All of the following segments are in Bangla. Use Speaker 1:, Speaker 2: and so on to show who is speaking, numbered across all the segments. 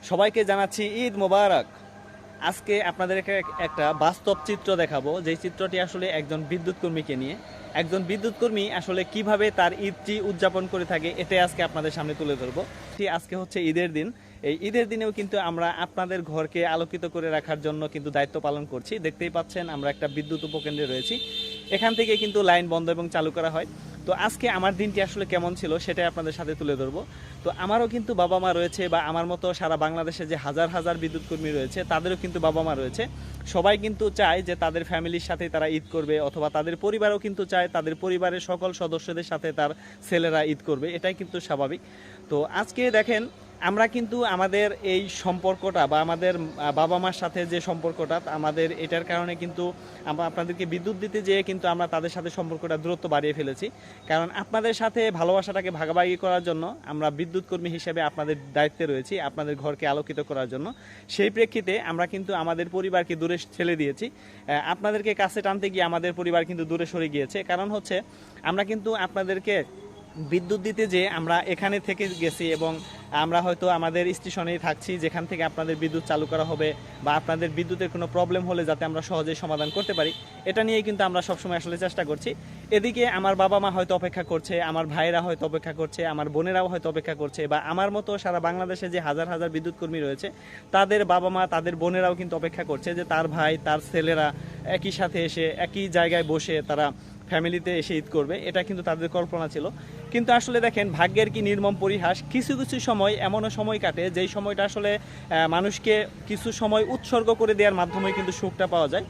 Speaker 1: সবাইকে জানাচ্ছি ঈদ মোবারক। আজকে আপনাদেরকে একটা বাস্তব চিত্র দেখাবো, যেই চিত্রটি আসলে একজন বিদ্যুৎ কর্মীকে নিয়ে। একজন বিদ্যুৎ কর্মী আসলে কিভাবে তার ঈদটি উদযাপন করে থাকে, এটাই আজকে আপনাদের সামনে তুলে ধরবো। আজকে হচ্ছে ঈদের দিন। এই ঈদের দিনেও কিন্তু আমরা আপনাদের ঘরকে আলোকিত করে রাখার জন্য কিন্তু দায়িত্ব পালন করছি। দেখতেই পাচ্ছেন আমরা একটা বিদ্যুৎ উপকেন্দ্রে রয়েছি। এখান থেকে কিন্তু লাইন বন্ধ এবং চালু করা হয়। তো আজকে আমার দিনটি আসলে কেমন ছিল সেটাই আপনাদের সাথে তুলে ধরবো। তো আমারও কিন্তু বাবা মা রয়েছে, বা আমার মতো সারা বাংলাদেশে যে হাজার হাজার বিদ্যুৎ কর্মী রয়েছে তাদেরও কিন্তু বাবা মা রয়েছে। সবাই কিন্তু চায় যে তাদের ফ্যামিলির সাথে তারা ঈদ করবে, অথবা তাদের পরিবারও কিন্তু চায় তাদের পরিবারের সকল সদস্যদের সাথে তার ছেলেরা ঈদ করবে, এটাই কিন্তু স্বাভাবিক। তো আজকে দেখেন আমরা কিন্তু আমাদের এই সম্পর্কটা বা আমাদের বাবা মার সাথে যে সম্পর্কটা আমাদের, এটার কারণে কিন্তু আমরা আপনাদেরকে বিদ্যুৎ দিতে যেয়ে কিন্তু আমরা তাদের সাথে সম্পর্কটা দূরত্ব বাড়িয়ে ফেলেছি। কারণ আপনাদের সাথে ভালোবাসাটাকে ভাগাভাগি করার জন্য আমরা বিদ্যুৎ কর্মী হিসেবে আপনাদের দায়িত্বে রয়েছি, আপনাদের ঘরকে আলোকিত করার জন্য। সেই প্রেক্ষিতে আমরা কিন্তু আমাদের পরিবারকে দূরে ঠেলে দিয়েছি। আপনাদেরকে কাছে টানতে গিয়ে আমাদের পরিবার কিন্তু দূরে সরে গিয়েছে। কারণ হচ্ছে আমরা কিন্তু আপনাদেরকে বিদ্যুৎ দিতে যে আমরা এখানে থেকে গেছি, এবং আমরা হয়তো আমাদের স্টেশনেই থাকছি যেখান থেকে আপনাদের বিদ্যুৎ চালু করা হবে, বা আপনাদের বিদ্যুতের কোনো প্রবলেম হলে যাতে আমরা সহজেই সমাধান করতে পারি, এটা নিয়েই কিন্তু আমরা সবসময় আসলে চেষ্টা করছি। এদিকে আমার বাবা মা হয়তো অপেক্ষা করছে, আমার ভাইরা হয়তো অপেক্ষা করছে, আমার বোনেরাও হয়তো অপেক্ষা করছে, বা আমার মতো সারা বাংলাদেশে যে হাজার হাজার বিদ্যুৎ কর্মী রয়েছে তাদের বাবা মা তাদের বোনেরাও কিন্তু অপেক্ষা করছে যে তার ভাই তার ছেলেরা একই সাথে এসে একই জায়গায় বসে তারা ফ্যামিলিতে এসে ঈদ করবে। এটা কিন্তু তাদের কল্পনা ছিল। কিন্তু আসলে দেখেন ভাগ্যের কি নির্মম পরিহাস, কিছু কিছু সময় এমনও সময় কাটে যেই সময়টা আসলে মানুষকে কিছু সময় উৎসর্গ করে দেওয়ার মাধ্যমে কিন্তু সুখটা পাওয়া যায়।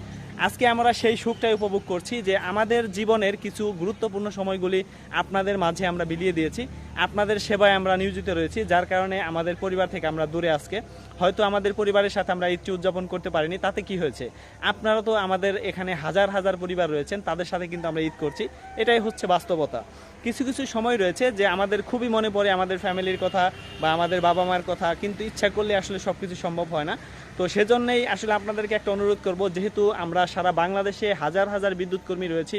Speaker 1: আজকে আমরা সেই সুখটাই উপভোগ করছি যে আমাদের জীবনের কিছু গুরুত্বপূর্ণ সময়গুলি আপনাদের মাঝে আমরা বিলিয়ে দিয়েছি, আপনাদের সেবায় আমরা নিয়োজিত রয়েছি, যার কারণে আমাদের পরিবার থেকে আমরা দূরে। আজকে হয়তো আমাদের পরিবারের সাথে আমরা ঈদটি উদযাপন করতে পারিনি, তাতে কি হয়েছে? আপনারা তো আমাদের এখানে হাজার হাজার পরিবার রয়েছেন, তাদের সাথে কিন্তু আমরা ঈদ করছি। এটাই হচ্ছে বাস্তবতা। কিছু কিছু সময় রয়েছে যে আমাদের খুবই মনে পড়ে আমাদের ফ্যামিলির কথা বা আমাদের বাবা মায়ের কথা, কিন্তু ইচ্ছা করলে আসলে সব কিছু সম্ভব হয় না। তো সেজন্যই আসলে আপনাদেরকে একটা অনুরোধ করব, যেহেতু আমরা সারা বাংলাদেশে হাজার হাজার বিদ্যুৎ কর্মী রয়েছি,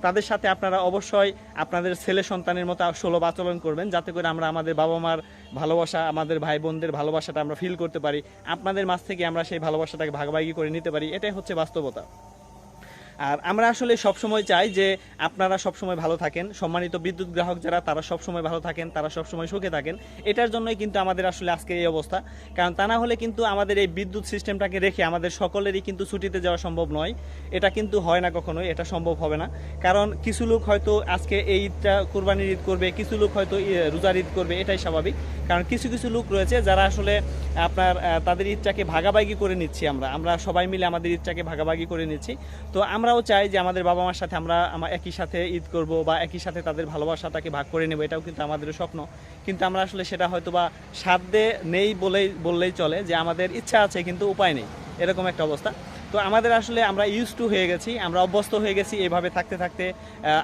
Speaker 1: তাদের সাথে আপনারা অবশ্যই আপনাদের ছেলে সন্তানের মতো সুলভ আচরণ করবেন, যাতে করে আমরা আমাদের বাবা মার ভালোবাসা, আমাদের ভাই বোনদের ভালোবাসাটা আমরা ফিল করতে পারি, আপনাদের মাঝ থেকে আমরা সেই ভালোবাসাটাকে ভাগাভাগি করে নিতে পারি। এটাই হচ্ছে বাস্তবতা। আর আমরা আসলে সবসময় চাই যে আপনারা সবসময় ভালো থাকেন, সম্মানিত বিদ্যুৎ গ্রাহক যারা তারা সবসময় ভালো থাকেন, তারা সবসময় সুখে থাকেন। এটার জন্যই কিন্তু আমাদের আসলে আজকে এই অবস্থা। কারণ তা না হলে কিন্তু আমাদের এই বিদ্যুৎ সিস্টেমটাকে রেখে আমাদের সকলেরই কিন্তু ছুটিতে যাওয়া সম্ভব নয়। এটা কিন্তু হয় না কখনোই, এটা সম্ভব হবে না। কারণ কিছু লোক হয়তো আজকে এই ঈদটা কোরবানির ঈদ করবে, কিছু লোক হয়তো রোজার ঈদ করবে, এটাই স্বাভাবিক। কারণ কিছু কিছু লোক রয়েছে যারা আসলে আপনার তাদের ঈদটাকে ভাগাভাগি করে নিচ্ছি, আমরা সবাই মিলে আমাদের ঈদটাকে ভাগাভাগি করে নিচ্ছি। তো আমরাও চাই যে আমাদের বাবা মার সাথে আমরা একই সাথে ঈদ করব, বা একই সাথে তাদের ভালোবাসাটাকে ভাগ করে নেব, এটাও কিন্তু আমাদের স্বপ্ন। কিন্তু আমরা আসলে সেটা হয়তো বা সাধ্যে নেই বললেই চলে, যে আমাদের ইচ্ছা আছে কিন্তু উপায় নেই, এরকম একটা অবস্থা। তো আমাদের আসলে আমরা ইউজ টু হয়ে গেছি, আমরা অভ্যস্ত হয়ে গেছি এভাবে থাকতে থাকতে।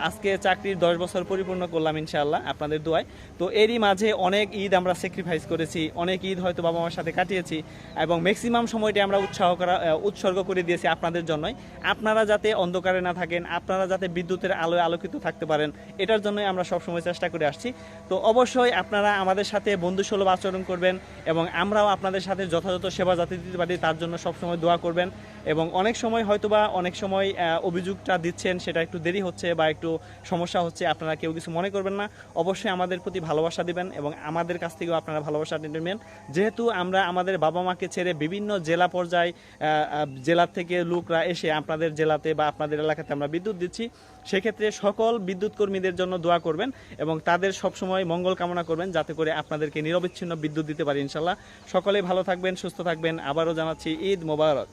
Speaker 1: আজকে চাকরির 10 বছর পরিপূর্ণ করলাম ইনশাআল্লাহ আপনাদের দোয়ায়। তো এরই মাঝে অনেক ঈদ আমরা স্যাক্রিফাইস করেছি, অনেক ঈদ হয়তো বাবা মার সাথে কাটিয়েছি, এবং ম্যাক্সিমাম সময়টি আমরা উৎসর্গ করে দিয়েছি আপনাদের জন্যই। আপনারা যাতে অন্ধকারে না থাকেন, আপনারা যাতে বিদ্যুতের আলোয় আলোকিত থাকতে পারেন, এটার জন্যই আমরা সবসময় চেষ্টা করে আসছি। তো অবশ্যই আপনারা আমাদের সাথে বন্ধুসুলভ আচরণ করবেন, এবং আমরাও আপনাদের সাথে যথাযথ সেবা যাতে দিতে পারি তার জন্য সবসময় দোয়া করবেন। এবং অনেক সময় হয়তোবা অনেক সময় অভিযোগটা দিচ্ছেন সেটা একটু দেরি হচ্ছে বা একটু সমস্যা হচ্ছে, আপনারা কেউ কিছু মনে করবেন না। অবশ্যই আমাদের প্রতি ভালোবাসা দিবেন, এবং আমাদের কাছ থেকেও আপনারা ভালোবাসা নেবেন। যেহেতু আমরা আমাদের বাবা মাকে ছেড়ে বিভিন্ন জেলা পর্যায়ে জেলা থেকে লোকরা এসে আপনাদের জেলাতে বা আপনাদের এলাকাতে আমরা বিদ্যুৎ দিচ্ছি, সেক্ষেত্রে সকল বিদ্যুৎ কর্মীদের জন্য দোয়া করবেন এবং তাদের সবসময় মঙ্গল কামনা করবেন, যাতে করে আপনাদেরকে নিরবিচ্ছিন্ন বিদ্যুৎ দিতে পারি ইনশাল্লাহ। সকলেই ভালো থাকবেন, সুস্থ থাকবেন। আবারও জানাচ্ছি ঈদ মোবারক।